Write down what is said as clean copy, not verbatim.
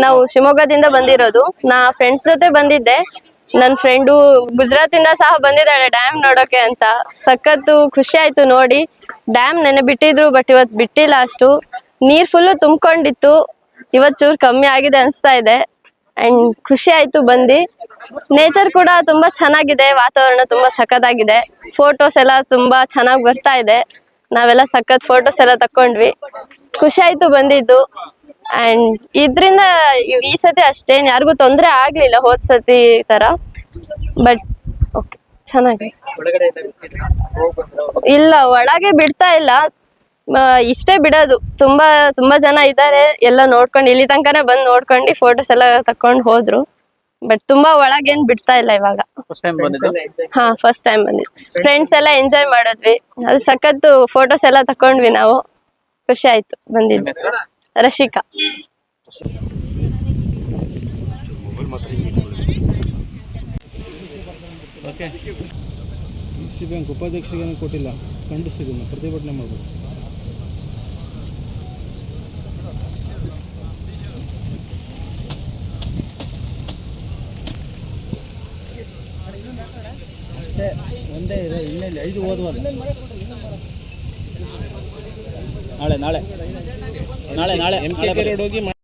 ನಾವು ಶಿವಮೊಗ್ಗದಿಂದ ಬಂದಿರೋದು. ನಾ ಫ್ರೆಂಡ್ಸ್ ಜೊತೆ ಬಂದಿದ್ದೆ. ನನ್ನ ಫ್ರೆಂಡು ಗುಜರಾತಿಂದ ಸಹ ಬಂದಿದ್ದಾಳೆ ಡ್ಯಾಮ್ ನೋಡೋಕೆ ಅಂತ. ಸಖತ್ತು ಖುಷಿ ಆಯ್ತು ನೋಡಿ. ಡ್ಯಾಮ್ ನೆನೆ ಬಿಟ್ಟಿದ್ರು, ಬಟ್ ಇವತ್ತು ಬಿಟ್ಟಿಲ್ಲ. ಅಷ್ಟು ನೀರ್ ಫುಲ್ ತುಂಬಿಕೊಂಡಿತ್ತು. ಇವತ್ತು ಚೂರು ಕಮ್ಮಿ ಆಗಿದೆ ಅನ್ಸ್ತಾ ಇದೆ. ಅಂಡ್ ಖುಷಿ ಆಯ್ತು ಬಂದು. ನೇಚರ್ ಕೂಡ ತುಂಬಾ ಚೆನ್ನಾಗಿದೆ, ವಾತಾವರಣ ತುಂಬಾ ಸಖತ್ತಾಗಿದೆ. ಫೋಟೋಸ್ ಎಲ್ಲ ತುಂಬಾ ಚೆನ್ನಾಗಿ ಬರ್ತಾ ಇದೆ. ನಾವೆಲ್ಲ ಸಖತ್ ಫೋಟೋಸ್ ಎಲ್ಲ ತಕೊಂಡ್ವಿ. ಖುಷಿ ಆಯ್ತು ಬಂದಿದ್ದು. ಅಂಡ್ ಇದ್ರಿಂದ ಈ ಸತಿ ಅಷ್ಟೇನ್ ಯಾರಿಗೂ ತೊಂದರೆ ಆಗ್ಲಿಲ್ಲ ಹೋದ್ ಸತಿ ತರ. ಬಟ್ ಓಕೆ, ಚೆನ್ನಾಗಿ. ಇಲ್ಲ, ಒಳಗೆ ಬಿಡ್ತಾ ಇಲ್ಲ, ಇಷ್ಟೇ ಬಿಡೋದು. ತುಂಬಾ ಜನ ಇದ್ದಾರೆ. ಎಲ್ಲ ನೋಡ್ಕೊಂಡು ಇಲ್ಲಿ ತನಕನೇ ಬಂದು ನೋಡ್ಕೊಂಡು ಫೋಟೋಸ್ ಎಲ್ಲ ತಕೊಂಡ್ ಹೋದ್ರು. ಬಟ್ ತುಂಬಾ ಒಳಗೇನ್ ಬಿಡ್ತಾ ಇಲ್ಲ ಇವಾಗ. ಹಾ, ಫಸ್ಟ್ ಟೈಮ್ ಬಂದಿದ್ದು. ಫ್ರೆಂಡ್ಸ್ ಎಲ್ಲ ಎಂಜಾಯ್ ಮಾಡಿದ್ವಿ. ಅದು ಸಖತ್ತು ಫೋಟೋಸ್ ಎಲ್ಲ ತಕೊಂಡ್ವಿ ನಾವು. ಖುಷಿ ಆಯ್ತು ಬಂದಿದ್ದು. ರಶಿಕಾ. ಸಿ ಬ್ಯಾಂಕ್ ಉಪಾಧ್ಯಕ್ಷರಿಗೆ ಕೊಟ್ಟಿಲ್ಲ, ಖಂಡಿಸಿದ್ದೀನಿ, ಪ್ರತಿಭಟನೆ ಮಾಡಬೇಕು. ಒಂದೇ ಇದೆ, ಇನ್ನೆಲ್ಲಿ 5 ಓದುವುದು. ನಾಳೆ ನಾಳೆ ನಾಳೆ ನಾಳೆ ಹೋಗಿ